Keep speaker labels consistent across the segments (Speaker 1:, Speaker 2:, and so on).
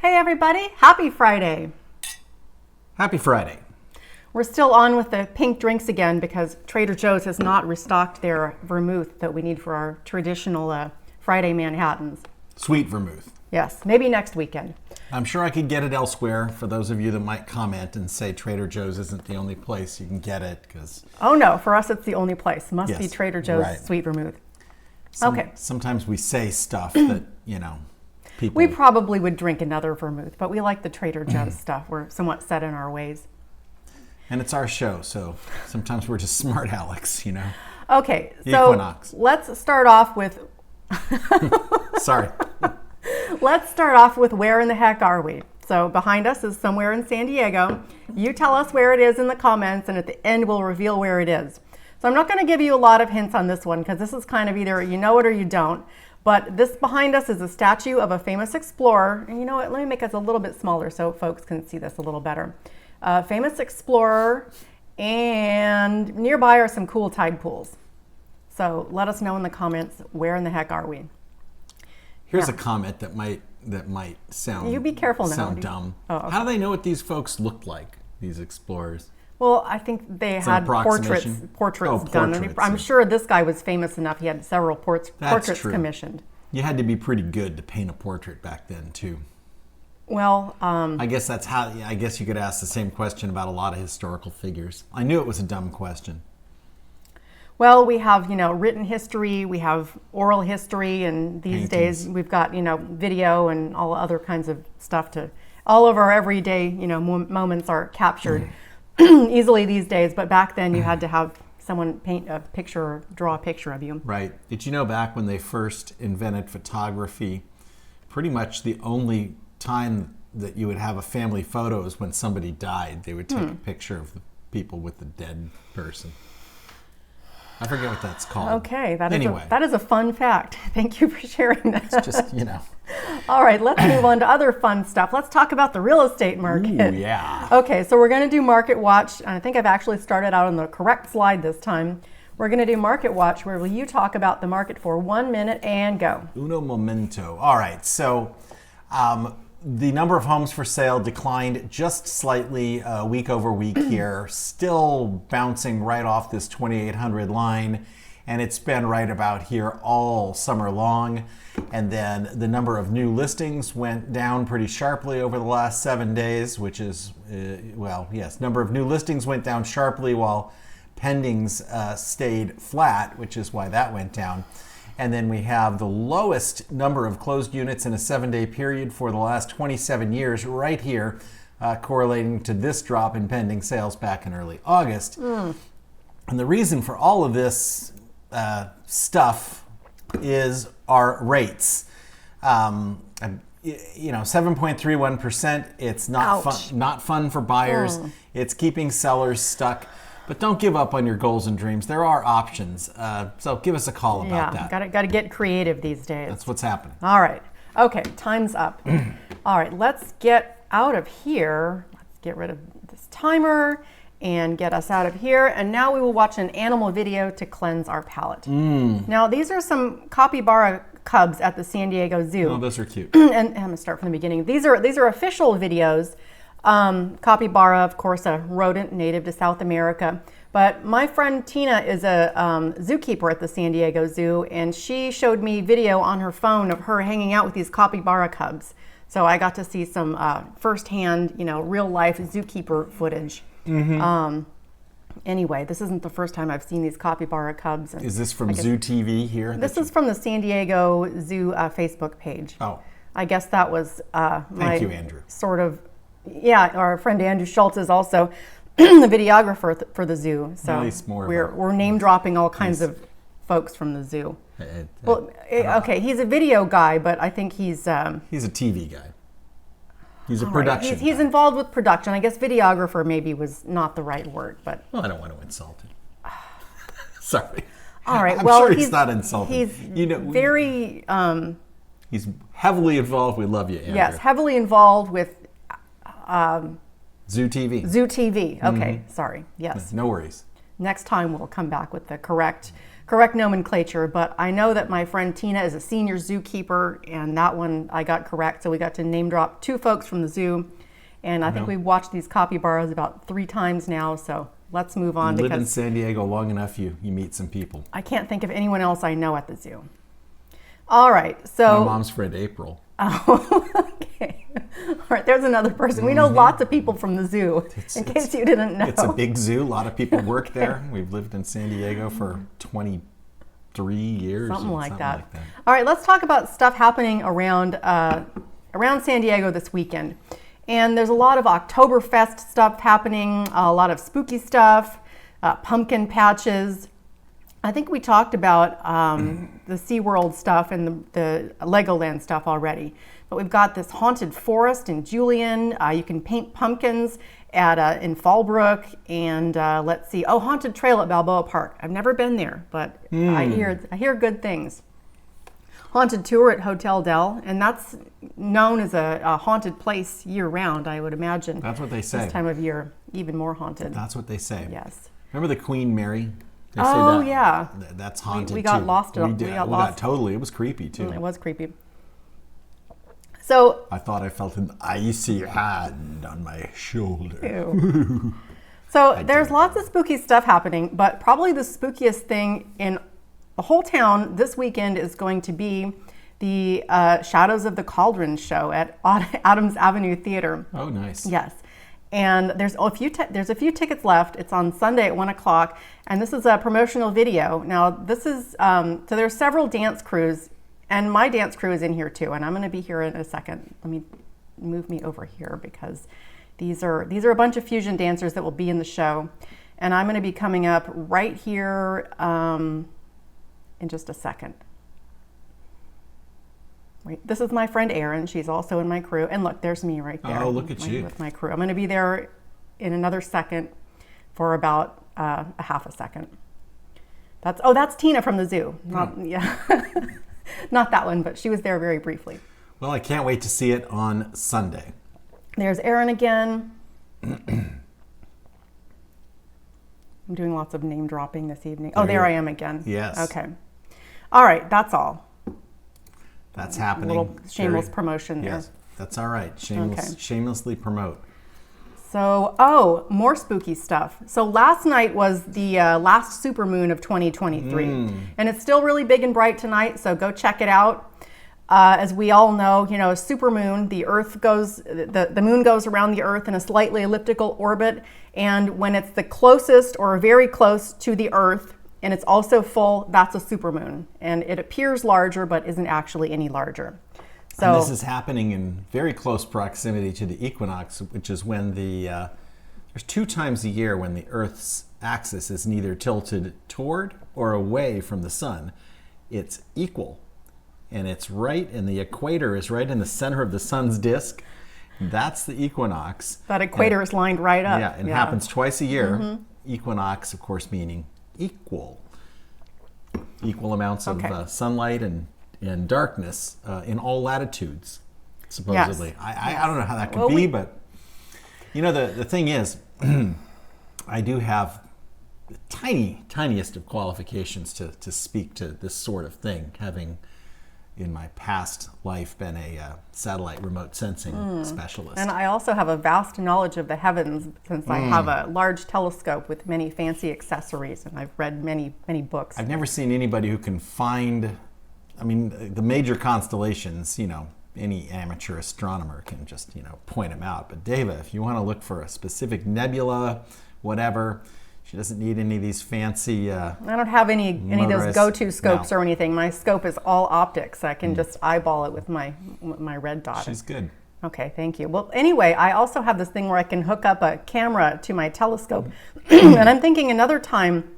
Speaker 1: Hey everybody, happy Friday.
Speaker 2: Happy Friday.
Speaker 1: We're still on with the pink drinks again because Trader Joe's has not restocked their vermouth that we need for our traditional Friday Manhattans.
Speaker 2: Sweet vermouth.
Speaker 1: Yes, maybe next weekend.
Speaker 2: I'm sure I could get it elsewhere for those of you that might comment and say Trader Joe's isn't the only place you can get it because...
Speaker 1: Oh no, for us it's the only place. Must be
Speaker 2: Yes,
Speaker 1: Trader Joe's
Speaker 2: right.
Speaker 1: sweet vermouth. Okay.
Speaker 2: Sometimes we say stuff that, people...
Speaker 1: We probably would drink another vermouth, but we like the Trader Joe's stuff. We're somewhat set in our ways.
Speaker 2: And it's our show, so sometimes we're just smart Alex,
Speaker 1: Okay, so
Speaker 2: Equinox.
Speaker 1: let's start off with...
Speaker 2: Sorry.
Speaker 1: Let's start off with where in the heck are we? So behind us is somewhere in San Diego. You tell us where it is in the comments, and at the end we'll reveal where it is. So I'm not going to give you a lot of hints on this one because this is kind of either you know it or you don't. But this behind us is a statue of a famous explorer. And you know what? Let me make this a little bit smaller so folks can see this a little better. Famous explorer, and nearby are some cool tide pools. So let us know in the comments where in the heck are we.
Speaker 2: Here's a comment that might sound...
Speaker 1: You be careful now.
Speaker 2: Sound dumb.
Speaker 1: Oh, okay.
Speaker 2: How do they know what these folks looked like, these explorers?
Speaker 1: Well, I think they had portraits done.
Speaker 2: Portraits,
Speaker 1: I'm sure this guy was famous enough. He had several portraits
Speaker 2: true.
Speaker 1: commissioned.
Speaker 2: You had to be pretty good to paint a portrait back then, too.
Speaker 1: Well,
Speaker 2: I guess that's how. I guess you could ask the same question about a lot of historical figures. I knew it was a dumb question.
Speaker 1: well, we have written history, we have oral history, and these days we've got video and all other kinds of stuff to. All of our everyday moments are captured easily these days. But back then you had to have someone paint a picture or draw a picture of you.
Speaker 2: Right. Did you know back when they first invented photography, pretty much the only time that you would have a family photo is when somebody died. They would take a picture of the people with the dead person. I forget what that's called.
Speaker 1: Okay,
Speaker 2: anyway.
Speaker 1: that is a fun fact. Thank you for sharing that.
Speaker 2: It's just,
Speaker 1: All right, let's move on to other fun stuff. Let's talk about the real estate market.
Speaker 2: Ooh, yeah.
Speaker 1: Okay, so we're going to do Market Watch, and I think I've actually started out on the correct slide this time. We're going to do Market Watch, where you talk about the market for 1 minute and go.
Speaker 2: Uno momento. All right, so the number of homes for sale declined just slightly week over week here, still bouncing right off this 2,800 line, and it's been right about here all summer long. And then the number of new listings went down pretty sharply over the last 7 days, which is, number of new listings went down sharply while pendings stayed flat, which is why that went down. And then we have the lowest number of closed units in a 7-day period for the last 27 years right here, correlating to this drop in pending sales back in early August. And the reason for all of this stuff is our rates. 7.31%, it's not fun for buyers. It's keeping sellers stuck. But don't give up on your goals and dreams. There are options. So give us a call about that.
Speaker 1: Got to get creative these days.
Speaker 2: That's what's happening.
Speaker 1: All right. Okay, time's up. All right, let's get out of here. Let's get rid of this timer and get us out of here. And now we will watch an animal video to cleanse our palate. Now, these are some capybara cubs at the San Diego Zoo.
Speaker 2: Oh, those are cute.
Speaker 1: And I'm going to start from the beginning. These are official videos. Capybara, of course, a rodent native to South America. But my friend Tina is a zookeeper at the San Diego Zoo, and she showed me video on her phone of her hanging out with these capybara cubs. So I got to see some firsthand, real life zookeeper footage. Anyway, this isn't the first time I've seen these capybara cubs. And
Speaker 2: is this from Zoo TV here?
Speaker 1: This is from the San Diego Zoo Facebook page.
Speaker 2: Oh.
Speaker 1: I guess that was
Speaker 2: Thank you, Andrew.
Speaker 1: Sort of. Yeah, our friend Andrew Schultz is also the videographer for the zoo. So
Speaker 2: at least more
Speaker 1: we're name dropping all kinds of folks from the zoo. Okay, he's a video guy, but I think he's a
Speaker 2: TV guy. He's a production
Speaker 1: guy. He's involved with production. I guess videographer maybe was not the right word, but
Speaker 2: well, I don't want to insult him. Sorry.
Speaker 1: All right.
Speaker 2: I'm
Speaker 1: well,
Speaker 2: sure he's not insulting.
Speaker 1: He's very.
Speaker 2: He's heavily involved. We love you, Andrew.
Speaker 1: Yes, heavily involved with.
Speaker 2: Zoo TV.
Speaker 1: Zoo TV. Okay, sorry. Yes.
Speaker 2: No worries.
Speaker 1: Next time we'll come back with the correct correct nomenclature, but I know that my friend Tina is a senior zookeeper, and that one I got correct. So we got to name drop 2 folks from the zoo, and I think we've watched these capybaras about 3 times now. So let's move on.
Speaker 2: You live in San Diego long enough, you meet some people.
Speaker 1: I can't think of anyone else I know at the zoo. All right, so
Speaker 2: my mom's friend April.
Speaker 1: Oh, okay. All right, there's another person. We know lots of people from the zoo, in case you didn't know.
Speaker 2: It's a big zoo. A lot of people work there. We've lived in San Diego for 23 years.
Speaker 1: Something like that. All right, let's talk about stuff happening around San Diego this weekend. And there's a lot of Oktoberfest stuff happening, a lot of spooky stuff, pumpkin patches. I think we talked about the SeaWorld stuff and the Legoland stuff already. But we've got this haunted forest in Julian. You can paint pumpkins in Fallbrook. And let's see, haunted trail at Balboa Park. I've never been there, but I hear good things. Haunted tour at Hotel Del, and that's known as a haunted place year-round, I would imagine.
Speaker 2: That's what they say.
Speaker 1: This time of year, even more haunted.
Speaker 2: That's what they say.
Speaker 1: Yes.
Speaker 2: Remember the Queen Mary?
Speaker 1: They say that, yeah.
Speaker 2: That's haunted
Speaker 1: we got
Speaker 2: too.
Speaker 1: Lost.
Speaker 2: We got totally. It was creepy too.
Speaker 1: It was creepy. So
Speaker 2: I thought I felt an icy hand on my shoulder.
Speaker 1: Ew. So there's lots of spooky stuff happening, but probably the spookiest thing in the whole town this weekend is going to be the Shadows of the Cauldron show at Adams Avenue Theater.
Speaker 2: Oh, nice.
Speaker 1: Yes. And there's a few tickets left. It's on Sunday at 1 o'clock, and this is a promotional video. Now, this is so there's several dance crews, and my dance crew is in here too. And I'm going to be here in a second. Let me move me over here because these are a bunch of fusion dancers that will be in the show, and I'm going to be coming up right here in just a second. Wait, this is my friend Erin. She's also in my crew. And look, there's me right there.
Speaker 2: Oh, look at you.
Speaker 1: With my crew. I'm going to be there in another second for about a half a second. That's Tina from the zoo. Not that one, but she was there very briefly.
Speaker 2: Well, I can't wait to see it on Sunday.
Speaker 1: There's Erin again. I'm doing lots of name dropping this evening. There I am again.
Speaker 2: Yes.
Speaker 1: Okay. All right, that's all.
Speaker 2: That's happening.
Speaker 1: A little shameless promotion there.
Speaker 2: Yes, that's all right. Shamelessly promote.
Speaker 1: So, more spooky stuff. So last night was the last supermoon of 2023. And it's still really big and bright tonight, so go check it out. As we all know, a supermoon, the moon goes around the Earth in a slightly elliptical orbit. And when it's the closest or very close to the Earth, and it's also full, that's a supermoon. And it appears larger, but isn't actually any larger. So
Speaker 2: and this is happening in very close proximity to the equinox, which is when there's 2 times a year when the Earth's axis is neither tilted toward or away from the sun. It's equal, and it's right, and the equator is right in the center of the sun's disk. That's the equinox.
Speaker 1: That equator is lined right up.
Speaker 2: Yeah, and it happens twice a year. Equinox, of course, meaning equal amounts of sunlight and darkness in all latitudes, supposedly.
Speaker 1: Yes.
Speaker 2: I don't know how that could be, but the thing is, I do have the tiniest of qualifications to speak to this sort of thing, having in my past life been a satellite remote sensing specialist.
Speaker 1: And I also have a vast knowledge of the heavens since I have a large telescope with many fancy accessories, and I've read many, many books.
Speaker 2: I've never seen anybody who can find, the major constellations, any amateur astronomer can just, point them out. But Deva, if you want to look for a specific nebula, whatever, she doesn't need any of these fancy
Speaker 1: I don't have any of those go-to scopes or anything. My scope is all optics. I can just eyeball it with my red dot.
Speaker 2: She's good.
Speaker 1: Okay, thank you. Well, anyway, I also have this thing where I can hook up a camera to my telescope. And I'm thinking another time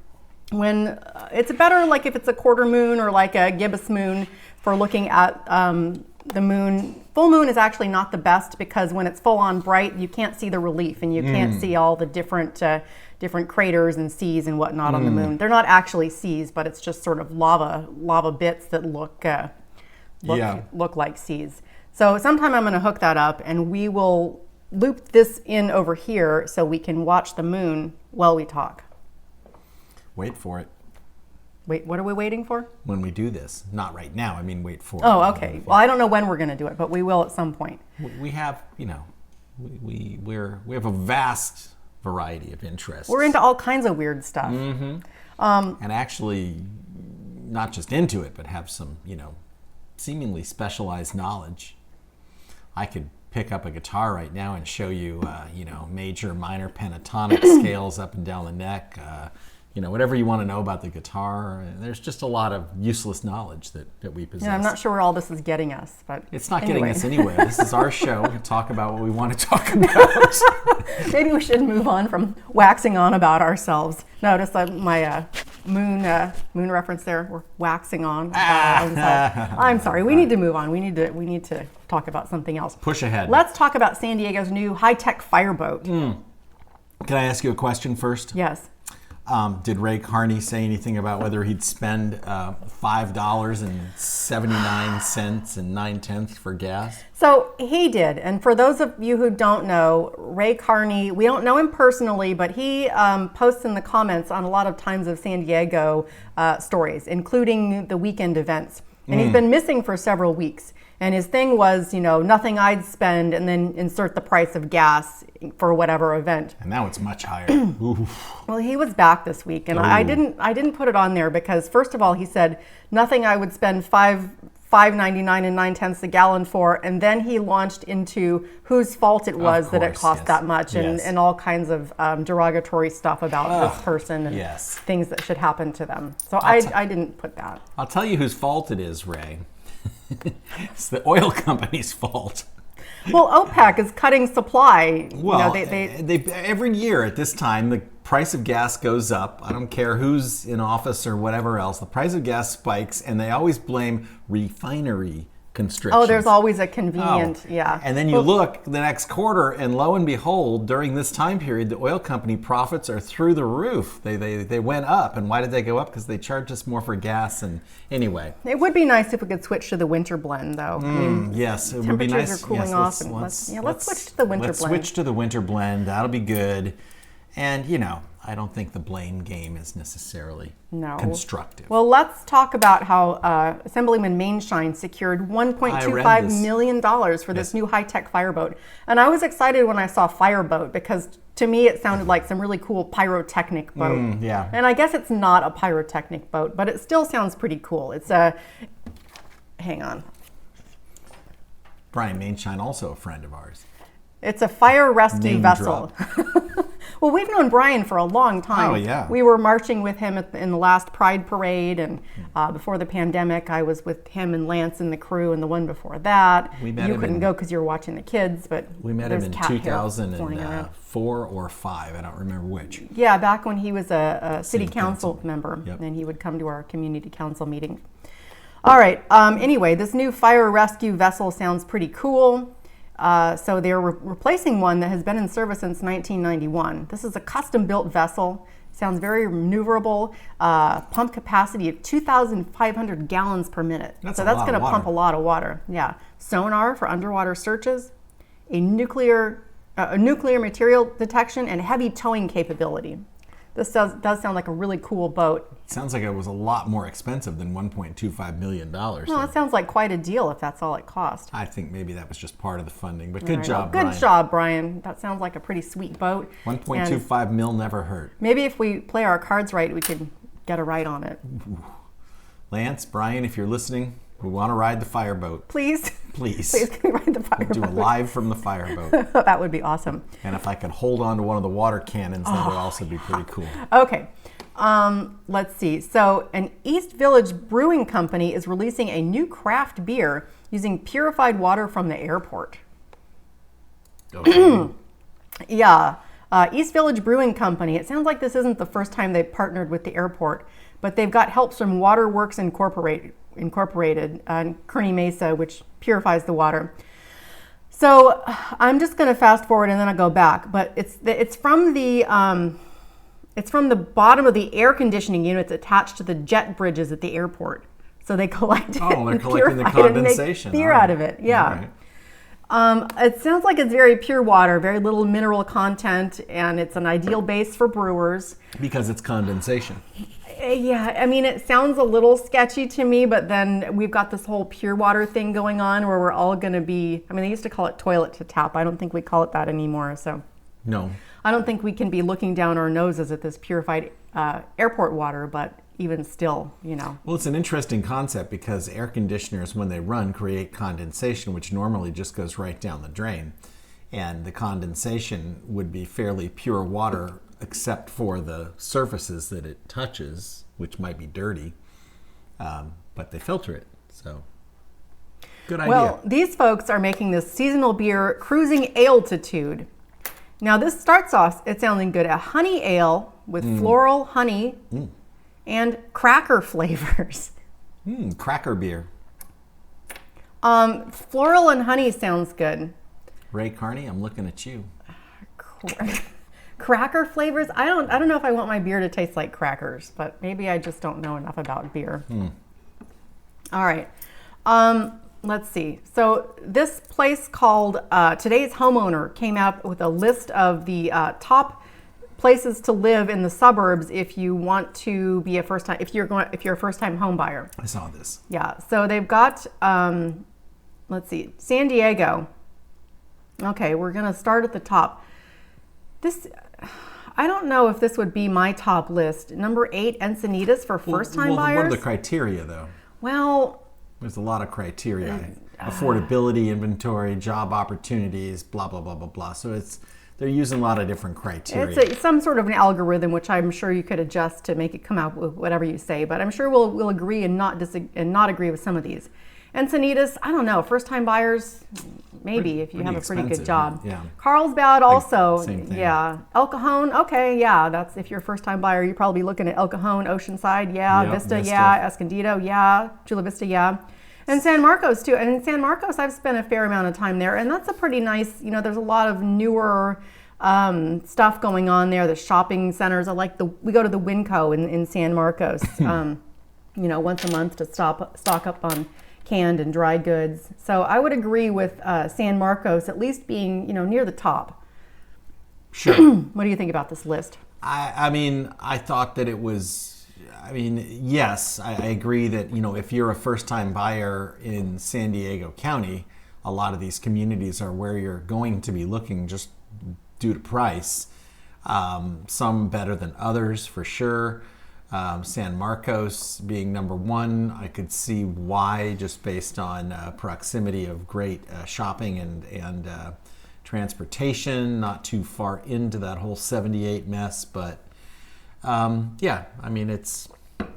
Speaker 1: when it's better, like if it's a quarter moon or like a gibbous moon for looking at the moon. Full moon is actually not the best because when it's full on bright, you can't see the relief and you can't see all the different craters and seas and whatnot on the moon. They're not actually seas, but it's just sort of lava bits that look like seas. So sometime I'm going to hook that up and we will loop this in over here so we can watch the moon while we talk.
Speaker 2: Wait for it.
Speaker 1: Wait, what are we waiting for?
Speaker 2: When we do this. Not right now. I mean, wait for
Speaker 1: Oh, okay. Well, I don't know when we're going to do it, but we will at some point.
Speaker 2: We have, we have a vast variety of interests.
Speaker 1: We're into all kinds of weird stuff.
Speaker 2: And actually, not just into it, but have some, seemingly specialized knowledge. I could pick up a guitar right now and show you, major, minor pentatonic scales up and down the neck. Whatever you want to know about the guitar. There's just a lot of useless knowledge that we possess.
Speaker 1: Yeah, I'm not sure where all this is getting us, but
Speaker 2: it's not getting us anywhere. This is our show. We can talk about what we want to talk about.
Speaker 1: Maybe we should move on from waxing on about ourselves. Notice my moon reference there. We're waxing on about ourselves. I'm sorry. We need to move on. We need to talk about something else.
Speaker 2: Push ahead.
Speaker 1: Let's talk about San Diego's new high-tech fireboat.
Speaker 2: Can I ask you a question first?
Speaker 1: Yes.
Speaker 2: Did Ray Carney say anything about whether he'd spend $5.79.9 for gas?
Speaker 1: So he did. And for those of you who don't know, Ray Carney, we don't know him personally, but he posts in the comments on a lot of Times of San Diego stories, including the weekend events. And he's been missing for several weeks. And his thing was, nothing I'd spend, and then insert the price of gas for whatever event.
Speaker 2: And now it's much higher.
Speaker 1: Well, he was back this week, and I didn't put it on there because, first of all, he said nothing I would spend $5.99 a gallon for, and then he launched into whose fault it was that it cost that much, and all kinds of derogatory stuff about this person and things that should happen to them. So I didn't put that.
Speaker 2: I'll tell you whose fault it is, Ray. It's the oil company's fault.
Speaker 1: Well, OPEC is cutting supply.
Speaker 2: Well, they every year at this time, the price of gas goes up. I don't care who's in office or whatever else. The price of gas spikes, and they always blame refinery constrictions.
Speaker 1: Oh, there's always a convenient,
Speaker 2: And then you look the next quarter, and lo and behold, during this time period, the oil company profits are through the roof. They went up. And why did they go up? Because they charged us more for gas. And anyway.
Speaker 1: It would be nice if we could switch to the winter blend, though.
Speaker 2: Yes, it would be nice.
Speaker 1: Temperatures are cooling off. Let's switch to the winter blend.
Speaker 2: Let's switch to the winter blend. That'll be good. And, I don't think the blame game is necessarily constructive.
Speaker 1: Well, let's talk about how Assemblyman Mainshine secured $1.25 million for this new high-tech fireboat. And I was excited when I saw fireboat because to me it sounded like some really cool pyrotechnic boat. And I guess it's not a pyrotechnic boat, but it still sounds pretty cool. It's hang on.
Speaker 2: Brian Mainshine, also a friend of ours.
Speaker 1: It's a fire rescue vessel. Well, we've known Brian for a long time.
Speaker 2: Oh, yeah.
Speaker 1: We were marching with him in the last Pride Parade, and before the pandemic, I was with him and Lance and the crew, and the one before that. You couldn't go because you were watching the kids, but
Speaker 2: we met him in 2004 or 5. I don't remember which.
Speaker 1: Yeah, back when he was a city council member, and he would come to our community council meeting. All right. Anyway, this new fire rescue vessel sounds pretty cool. So they're replacing one that has been in service since 1991. This is a custom-built vessel. Sounds very maneuverable. Pump capacity of 2,500 gallons per minute. So that's going to pump a lot of water. Yeah. Sonar for underwater searches, a nuclear material detection, and heavy towing capability. This does sound like a really cool boat.
Speaker 2: It sounds like it was a lot more expensive than $1.25 million.
Speaker 1: Well, that sounds like quite a deal if that's all it cost.
Speaker 2: I think maybe that was just part of the funding, but good job, Brian.
Speaker 1: Good job, Brian. That sounds like a pretty sweet boat.
Speaker 2: 1.25 mil never hurt.
Speaker 1: Maybe if we play our cards right, we could get a ride on it.
Speaker 2: Ooh. Lance, Brian, if you're listening, we want to ride the fireboat.
Speaker 1: Please.
Speaker 2: Please.
Speaker 1: Please, can we ride the fireboat?
Speaker 2: We'll do a live from the fireboat.
Speaker 1: That would be awesome.
Speaker 2: And if I could hold on to one of the water cannons, that would also be pretty cool.
Speaker 1: Okay. Let's see. So an East Village Brewing Company is releasing a new craft beer using purified water from the airport.
Speaker 2: Okay.
Speaker 1: Yeah. East Village Brewing Company. It sounds like this isn't the first time they've partnered with the airport, but they've got help from Waterworks Incorporated in Kearney Mesa, which purifies the water. So I'm just going to fast forward and then I'll go back. But it's from the bottom of the air conditioning units attached to the jet bridges at the airport. So they collect it.
Speaker 2: Oh, they're collecting the condensation.
Speaker 1: And make beer out of it. Yeah. Right. It sounds like it's very pure water, very little mineral content, and it's an ideal base for brewers.
Speaker 2: Because it's condensation.
Speaker 1: Yeah, I mean, it sounds a little sketchy to me, but then we've got this whole pure water thing going on where we're all going to be, I mean, they used to call it toilet to tap. I don't think we call it that anymore. So
Speaker 2: No.
Speaker 1: I don't think we can be looking down our noses at this purified airport water, but even still, you know.
Speaker 2: Well, it's an interesting concept because air conditioners, when they run, create condensation, which normally just goes right down the drain. And the condensation would be fairly pure water, except for the surfaces that it touches, which might be dirty, but they filter it. So, good idea.
Speaker 1: Well, these folks are making this seasonal beer, Cruising Altitude. Now, this starts off, it's sounding good, a honey ale with floral honey and cracker flavors.
Speaker 2: Cracker beer.
Speaker 1: Floral and honey sounds good.
Speaker 2: Ray Carney, I'm looking at you.
Speaker 1: Cracker flavors? I don't know if I want my beer to taste like crackers, but maybe I just don't know enough about beer. All right. Let's see. So this place called Today's Homeowner came up with a list of the top places to live in the suburbs if you want to be a first-time, if you're a first-time home buyer.
Speaker 2: I saw this.
Speaker 1: Yeah. So they've got, let's see, San Diego. Okay, we're gonna start at the top. This, I don't know if this would be my top list. Number 8, Encinitas for first-time buyers.
Speaker 2: What are the criteria, though?
Speaker 1: Well,
Speaker 2: there's a lot of criteria. Affordability, inventory, job opportunities, blah, blah, blah, blah, blah. So they're using a lot of different criteria.
Speaker 1: It's some sort of an algorithm, which I'm sure you could adjust to make it come out with whatever you say. But I'm sure we'll agree and not agree with some of these. Encinitas, I don't know. First-time buyers, maybe if you have a pretty good job.
Speaker 2: Yeah.
Speaker 1: Carlsbad also,
Speaker 2: same thing.
Speaker 1: yeah. El Cajon, okay, yeah. That's if you're a first-time buyer, you're probably looking at El Cajon, Oceanside, yeah.
Speaker 2: Yep,
Speaker 1: Vista,
Speaker 2: Vista,
Speaker 1: yeah. Escondido, yeah. Chula Vista, yeah. And San Marcos too. And in San Marcos, I've spent a fair amount of time there, and that's a pretty nice. You know, there's a lot of newer stuff going on there. The shopping centers. We go to the Winco in San Marcos. You know, once a month to stock up on canned and dry goods. So I would agree with San Marcos at least being, you know, near the top.
Speaker 2: Sure.
Speaker 1: What do you think about this list?
Speaker 2: I mean, I thought that it was, I mean, yes, I agree that, you know, if you're a first-time buyer in San Diego County, a lot of these communities are where you're going to be looking just due to price. Some better than others, for sure. San Marcos being number 1, I could see why, just based on proximity of great shopping and transportation, not too far into that whole 78 mess, but yeah, I mean, it's...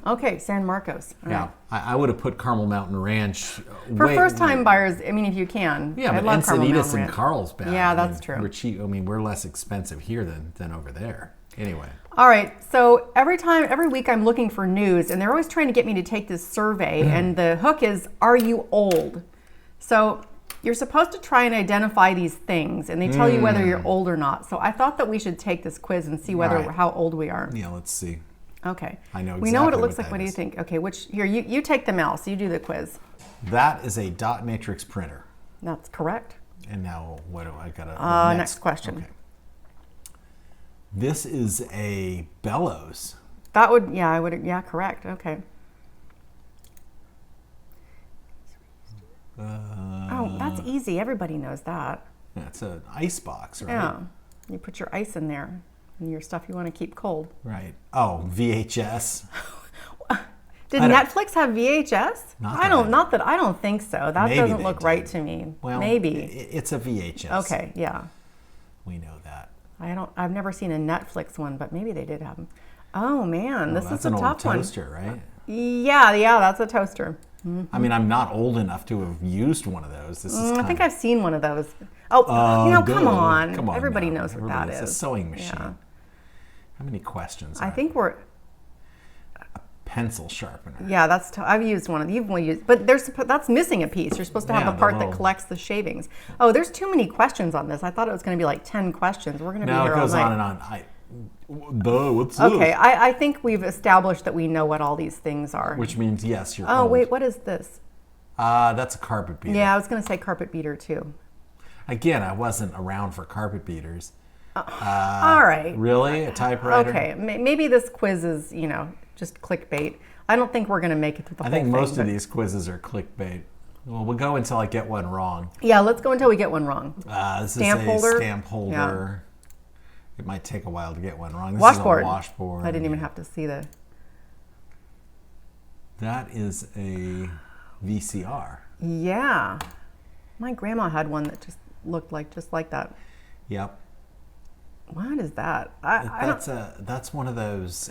Speaker 1: Okay, San Marcos. All
Speaker 2: yeah,
Speaker 1: right.
Speaker 2: I would have put Carmel Mountain Ranch...
Speaker 1: For first-time buyers, I mean, if you can.
Speaker 2: Yeah,
Speaker 1: I
Speaker 2: but
Speaker 1: love Carmel
Speaker 2: Encinitas
Speaker 1: Mountain
Speaker 2: and
Speaker 1: Ranch.
Speaker 2: Carlsbad.
Speaker 1: Yeah, that's true.
Speaker 2: We're cheap. I mean, we're less expensive here than over there. Anyway.
Speaker 1: All right, so every week I'm looking for news, and they're always trying to get me to take this survey, and the hook is, are you old? So you're supposed to try and identify these things, and they tell you whether you're old or not. So I thought that we should take this quiz and see whether
Speaker 2: Right.
Speaker 1: how old we are.
Speaker 2: Yeah, let's see.
Speaker 1: Okay.
Speaker 2: I know
Speaker 1: We know what it
Speaker 2: exactly
Speaker 1: looks
Speaker 2: what
Speaker 1: like. What
Speaker 2: that
Speaker 1: do you
Speaker 2: is.
Speaker 1: think? Okay, here, you take the mouse. You do the quiz.
Speaker 2: That is a dot matrix printer.
Speaker 1: That's correct.
Speaker 2: And now, what do I got to...
Speaker 1: Next question.
Speaker 2: Okay. This is a bellows.
Speaker 1: That would, yeah, correct. Okay. Oh, that's easy. Everybody knows that.
Speaker 2: That's an ice box, right?
Speaker 1: Yeah. You put your ice in there and your stuff you want to keep cold.
Speaker 2: Right. Oh, VHS.
Speaker 1: Did
Speaker 2: I don't-
Speaker 1: Netflix have VHS?
Speaker 2: Not
Speaker 1: I
Speaker 2: that I-
Speaker 1: don't think so. That
Speaker 2: Maybe
Speaker 1: doesn't
Speaker 2: they
Speaker 1: look
Speaker 2: did.
Speaker 1: right to me.
Speaker 2: Well,
Speaker 1: Maybe.
Speaker 2: It's a VHS.
Speaker 1: Okay, yeah.
Speaker 2: We know that.
Speaker 1: I've never seen a Netflix one, but maybe they did have them. Oh man, this
Speaker 2: That's
Speaker 1: is a
Speaker 2: an old
Speaker 1: tough one.
Speaker 2: toaster, right?
Speaker 1: Yeah, that's a toaster.
Speaker 2: I mean, I'm not old enough to have used one of those. This is
Speaker 1: I think
Speaker 2: kind
Speaker 1: I've seen one of those. Oh, come
Speaker 2: good.
Speaker 1: on.
Speaker 2: Come on
Speaker 1: Everybody
Speaker 2: now.
Speaker 1: knows what
Speaker 2: Everybody-
Speaker 1: that is.
Speaker 2: It's a sewing machine.
Speaker 1: Yeah.
Speaker 2: How many questions?
Speaker 1: I
Speaker 2: are
Speaker 1: think we're,
Speaker 2: pencil sharpener.
Speaker 1: yeah, I've used one of you've only used, but that's missing a piece. You're supposed to have
Speaker 2: Yeah,
Speaker 1: the part
Speaker 2: the
Speaker 1: that
Speaker 2: little-
Speaker 1: collects the shavings. Oh, there's too many questions on this. I thought it was going to be like 10 questions. We're going to be
Speaker 2: No,
Speaker 1: here
Speaker 2: it goes
Speaker 1: all night.
Speaker 2: on and on. What's
Speaker 1: Okay,
Speaker 2: this?
Speaker 1: I think we've established that we know what all these things are.
Speaker 2: Which means yes, you're
Speaker 1: Oh,
Speaker 2: old.
Speaker 1: wait, what is this?
Speaker 2: That's a carpet beater.
Speaker 1: Yeah, I was going to say carpet beater too.
Speaker 2: Again, I wasn't around for carpet beaters.
Speaker 1: All right.
Speaker 2: Really? A typewriter?
Speaker 1: Okay, maybe this quiz is, just clickbait. I don't think we're going to make it through the whole thing.
Speaker 2: I think most of these quizzes are clickbait. Well, we'll go until I get one wrong.
Speaker 1: Yeah, let's go until we get one wrong.
Speaker 2: This
Speaker 1: Stamp
Speaker 2: is
Speaker 1: holder?
Speaker 2: a stamp holder.
Speaker 1: Yeah.
Speaker 2: It might take a while to get one wrong. This
Speaker 1: Washboard.
Speaker 2: is a washboard.
Speaker 1: I didn't even have to see the...
Speaker 2: That is a VCR.
Speaker 1: Yeah. My grandma had one that just looked just like that.
Speaker 2: Yep.
Speaker 1: What is that?
Speaker 2: That's one of those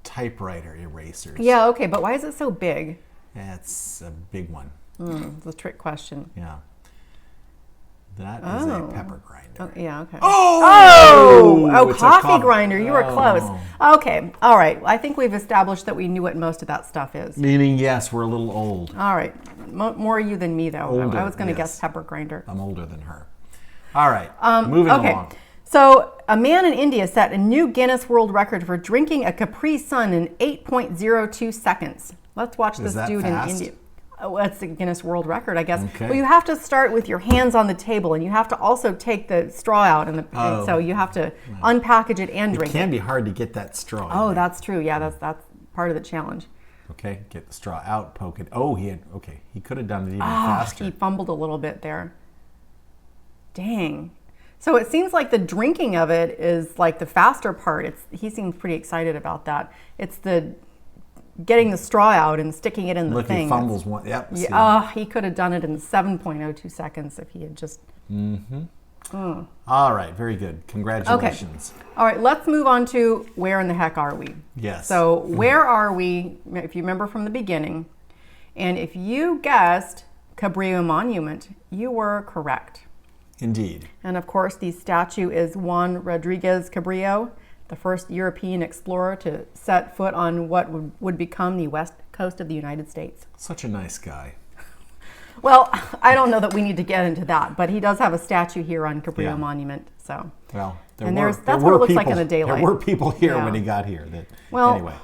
Speaker 2: typewriter erasers.
Speaker 1: Yeah, okay, but why is it so big?
Speaker 2: It's a big one.
Speaker 1: It's a trick question.
Speaker 2: Yeah. That is a pepper grinder.
Speaker 1: Oh, yeah, okay.
Speaker 2: Oh,
Speaker 1: coffee grinder. You were close. Okay, all right. I think we've established that we knew what most of that stuff is.
Speaker 2: Meaning, yes, we're a little old.
Speaker 1: All right. More you than me, though.
Speaker 2: Older,
Speaker 1: I was going to
Speaker 2: yes.
Speaker 1: guess pepper grinder.
Speaker 2: I'm older than her. All right, moving along.
Speaker 1: So a man in India set a new Guinness World Record for drinking a Capri Sun in 8.02 seconds. Let's watch this dude in India. Oh, that's a Guinness World Record, I guess.
Speaker 2: Okay.
Speaker 1: Well, you have to start with your hands on the table, and you have to also take the straw out, and so you have to unpackage it and drink it.
Speaker 2: It can be hard to get that straw.
Speaker 1: Oh, that's true. Yeah, that's part of the challenge.
Speaker 2: Okay, get the straw out, poke it. Oh, he could have done it even faster.
Speaker 1: He fumbled a little bit there. Dang. So it seems like the drinking of it is like the faster part. He seems pretty excited about that. It's the getting the straw out and sticking it in the thing.
Speaker 2: Look, he fumbles one. Yep.
Speaker 1: Yeah, he could have done it in 7.02 seconds if he had just...
Speaker 2: All right, very good. Congratulations.
Speaker 1: Okay. All right, let's move on to where in the heck are we?
Speaker 2: Yes.
Speaker 1: So where are we, if you remember from the beginning, and if you guessed Cabrillo Monument, you were correct.
Speaker 2: Indeed.
Speaker 1: And of course, the statue is Juan Rodriguez Cabrillo, the first European explorer to set foot on what would become the west coast of the United States.
Speaker 2: Such a nice guy.
Speaker 1: Well, I don't know that we need to get into that, but he does have a statue here on Cabrillo Monument. So.
Speaker 2: Well,
Speaker 1: that's what it looks like in the daylight.
Speaker 2: There were people here when he got here.
Speaker 1: Anyway.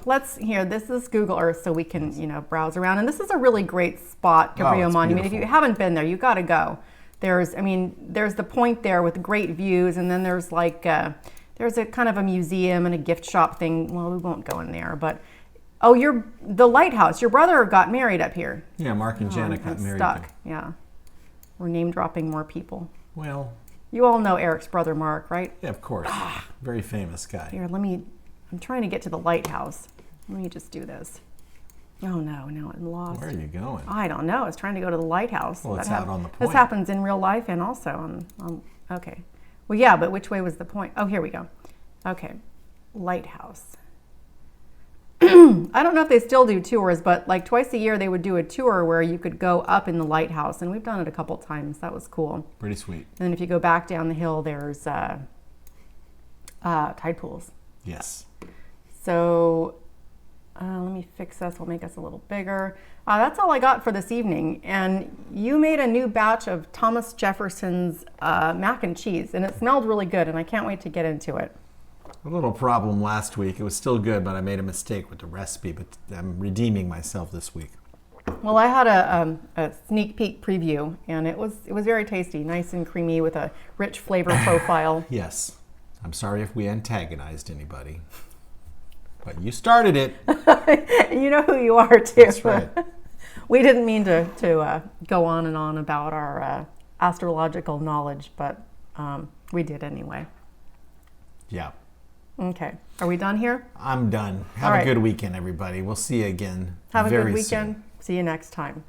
Speaker 1: This is Google Earth, so we can browse around. And this is a really great spot, Cabrillo Monument.
Speaker 2: Beautiful.
Speaker 1: If you haven't been there, you got to go. There's the point there with great views, and then there's there's a kind of a museum and a gift shop thing. Well, we won't go in there, but the lighthouse. Your brother got married up here.
Speaker 2: Yeah, Mark and Janet got married.
Speaker 1: Stuck. Yeah, we're name dropping more people.
Speaker 2: Well,
Speaker 1: you all know Eric's brother Mark, right?
Speaker 2: Yeah, of course. Very famous guy.
Speaker 1: Here, I'm trying to get to the lighthouse. Let me just do this. Oh no, I'm lost.
Speaker 2: Where are you going?
Speaker 1: I don't know. I was trying to go to the lighthouse.
Speaker 2: Well, it's out on the point.
Speaker 1: This happens in real life and also on okay. Well, yeah, but which way was the point? Oh, here we go. Okay, lighthouse. I don't know if they still do tours, but like twice a year they would do a tour where you could go up in the lighthouse, and we've done it a couple times. That was cool.
Speaker 2: Pretty sweet.
Speaker 1: And then if you go back down the hill, there's tide pools.
Speaker 2: Yes.
Speaker 1: So let me fix this. We'll make us a little bigger. That's all I got for this evening. And you made a new batch of Thomas Jefferson's mac and cheese, and it smelled really good, and I can't wait to get into it.
Speaker 2: A little problem last week. It was still good, but I made a mistake with the recipe, but I'm redeeming myself this week.
Speaker 1: Well, I had a sneak peek preview, and it was very tasty, nice and creamy with a rich flavor profile.
Speaker 2: Yes. I'm sorry if we antagonized anybody. But you started it.
Speaker 1: You know who you are, too.
Speaker 2: That's right.
Speaker 1: We didn't mean to go on and on about our astrological knowledge, but we did anyway.
Speaker 2: Yeah.
Speaker 1: Okay. Are we done here?
Speaker 2: I'm done. Have a good weekend, everybody. We'll see you again
Speaker 1: Have a
Speaker 2: very
Speaker 1: good weekend.
Speaker 2: soon.
Speaker 1: See you next time.